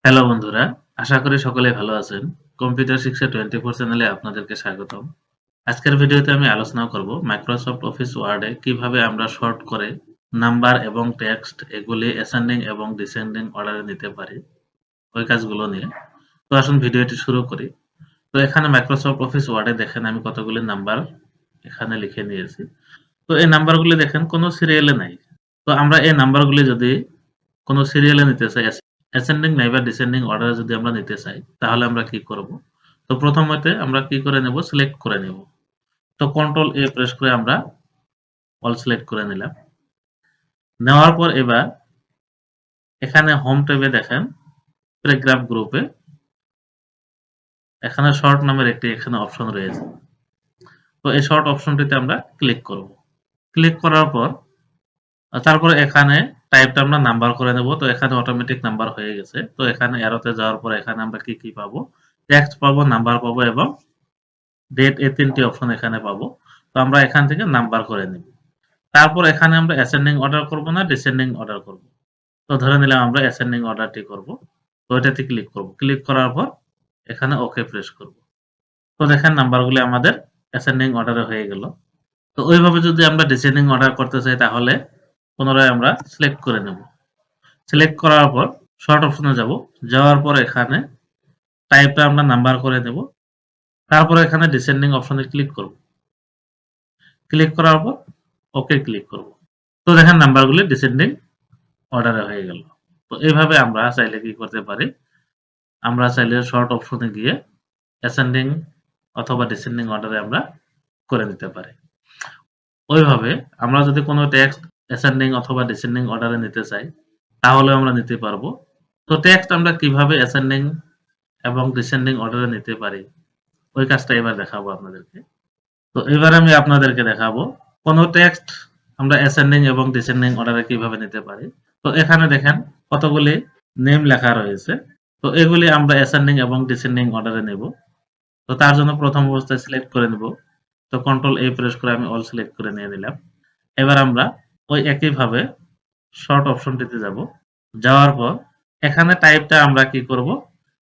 Hello বন্ধুরা, আশা করি সকলে ভালো আছেন। কম্পিউটার শিক্ষা 24 চ্যানেলে আপনাদেরকে স্বাগতম। আজকের ভিডিওতে আমি আলোচনা করব মাইক্রোসফট অফিস ওয়ার্ডে কিভাবে আমরা শর্ট করে নাম্বার এবং টেক্সট এগুলি অ্যাসেন্ডিং এবং ডিসেন্ডিং অর্ডারে নিতে পারি। ওই কাজগুলো নিয়ে। তো আসুন ভিডিওটি শুরু করি। তো এখানে মাইক্রোসফট অফিস ওয়ার্ডে দেখেন আমি কতগুলি নাম্বার এখানে লিখে নিয়েছি। তো এই নাম্বারগুলি দেখেন কোনো সিরিয়ালে নাই। তো আমরা এই নাম্বারগুলি যদি কোনো সিরিয়ালে নিতে চাই, অ্যাসেন্ডিং নাইবা ডিসেন্ডিং অর্ডারে যদি আমরা নিতে চাই, তাহলে আমরা কি করব? তো প্রথমতে আমরা কি করে নেব? সিলেক্ট করে নেব। তো কন্ট্রোল A প্রেস করে আমরা অল সিলেক্ট করে নিলাম। নেওয়ার পর এবার এখানে হোম ট্যাবে দেখেন প্যারাগ্রাফ গ্রুপে এখানে শর্ট নামের একটি এখানে অপশন রয়েছে। তো এই শর্ট অপশনটিতে আমরা ক্লিক করব। ক্লিক করার পর তারপরে এখানে টাইপটা আমরা নাম্বার করে নেব। তো এখানে অটোমেটিক নাম্বার হয়ে গেছে। তো এখানে অ্যারোতে যাওয়ার পর এখানে আমরা কি পাবো? টেক্সট পাবো, নাম্বার পাবো এবং ডেট এই ৩ টি অপশন এখানে পাবো। তো আমরা এখান থেকে নাম্বার করে নিব। তারপর এখানে আমরা অ্যাসেন্ডিং অর্ডার করব না ডিসেন্ডিং অর্ডার করব। তো ধরে নিলাম আমরা অ্যাসেন্ডিং অর্ডারটি করব। তো এটাতে ক্লিক করব। ক্লিক করার পর এখানে ওকে প্রেস করব। তো দেখেন নাম্বারগুলি আমাদের অ্যাসেন্ডিং অর্ডারে হয়ে গেল। তো ওইভাবে যদি আমরা ডিসেন্ডিং অর্ডার করতে চাই তাহলে পুনরায় আমরা সিলেক্ট করে নেব। সিলেক্ট করার পর শর্ট অপশনে যাব। যাওয়ার পর এখানে টাইপটা আমরা নাম্বার করে নেব। তারপর এখানে ডিসেন্ডিং অপশনে ক্লিক করব। ক্লিক করার পর ওকে ক্লিক করব। তো দেখেন নাম্বারগুলি ডিসেন্ডিং অর্ডারে হয়ে গেল। তো এইভাবে আমরা চাইলে কি করতে পারি? আমরা চাইলে শর্ট অপশনে গিয়ে অ্যাসেন্ডিং অথবা ডিসেন্ডিং অর্ডারে আমরা করে নিতে পারি। ওইভাবে আমরা যদি কোনো টেক্সট অ্যাসেন্ডিং অথবা ডিসেন্ডিং অর্ডারে নিতে চাই, তাহলেও আমরা নিতে পারবো। তো টেক্সট আমরা কিভাবে অ্যাসেন্ডিং এবং ডিসেন্ডিং অর্ডারে নিতে পারি, ওই কাজটা এবার দেখাবো আপনাদেরকে। তো এবার আমি আপনাদেরকে দেখাবো কোন টেক্সট আমরা অ্যাসেন্ডিং এবং ডিসেন্ডিং অর্ডারে কিভাবে নিতে পারি। তো এখানে দেখেন কতগুলি নেম লেখা রয়েছে। তো এগুলি আমরা অ্যাসেন্ডিং এবং ডিসেন্ডিং অর্ডারে নেব। তো তার জন্য প্রথম অবস্থায় সিলেক্ট করে নেব। তো কন্ট্রোল A প্রেস করে আমি অল সিলেক্ট করে নিয়ে নিলাম। এবার আমরা ওই একইভাবে শর্ট অপশনটিতে যাব। যাওয়ার পর এখানে টাইপটা আমরা কি করব?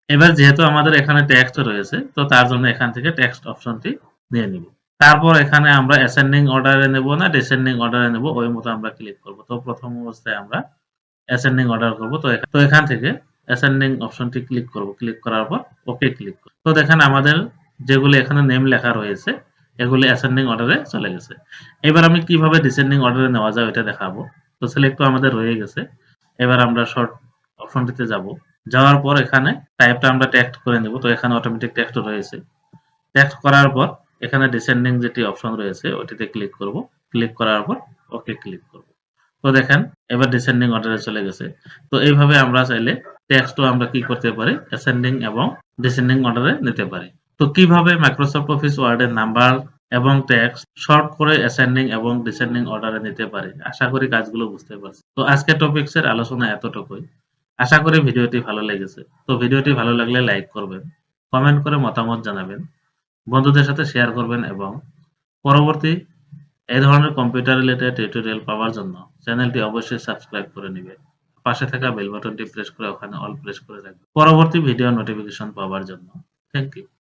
এবার যেহেতু আমাদের এখানে টেক্সট রয়েছে, তো তার জন্য এখান থেকে টেক্সট অপশনটি নিয়ে নিব। তারপর এখানে আমরা অ্যাসেন্ডিং অর্ডারে নেব না ডিসেন্ডিং অর্ডারে নেব ওই মতো আমরা ক্লিক করব। তো প্রথম অবস্থায় আমরা অ্যাসেন্ডিং অর্ডার করব। তো এখান থেকে অ্যাসেন্ডিং অপশনটি ক্লিক করব। ক্লিক করার পর ওকে ক্লিক করব। তো দেখেন আমাদের যেগুলি এখানে নেম লেখা রয়েছে এগুলি অ্যাসেন্ডিং অর্ডারে চলে গেছে। এবার আমি কিভাবে ডিসেন্ডিং অর্ডারে নেওয়া যায় ওইটা দেখাবো। তো সিলেক্ট তো আমাদের রয়ে গেছে। এবার আমরা শর্ট অপশনটিতে যাব। যাওয়ার পর এখানে টাইপটা আমরা টেক্সট করে নেব। তো এখানে অটোমেটিক টেক্সট রয়েছে। টেক্সট করার পর এখানে ডিসেন্ডিং যেটি অপশন রয়েছে ওটিতে ক্লিক করব। ক্লিক করার পর ওকে ক্লিক করব। তো দেখেন এবার ডিসেন্ডিং অর্ডারে চলে গেছে। তো এইভাবে আমরা চাইলে টেক্সটও আমরা কি করতে পারি? অ্যাসেন্ডিং এবং ডিসেন্ডিং অর্ডারে নিতে পারি। তো কিভাবে মাইক্রোসফট অফিস ওয়ার্ডের নাম্বার এবং টেক্সট শর্ট করে অ্যাসেন্ডিং এবং ডিসেন্ডিং অর্ডারে নিতে পারি। আশা করি কাজগুলো বুঝতে পারছি। তো আজকের টপিকসের আলোচনা এতটুকুই। আশা করি ভিডিওটি ভালো লেগেছে। তো ভিডিওটি ভালো লাগলে লাইক করবেন, কমেন্ট করে মতামত জানাবেন, বন্ধুদের সাথে শেয়ার করবেন এবং পরবর্তী এই ধরনের কম্পিউটার রিলেটেড টিউটোরিয়াল পাওয়ার জন্য চ্যানেলটি অবশ্যই সাবস্ক্রাইব করে নিবেন। পাশে থাকা বেল বাটনটি প্রেস করে ওখানে অল প্রেস করে রাখবেন পরবর্তী ভিডিও নোটিফিকেশন পাওয়ার জন্য। Thank you.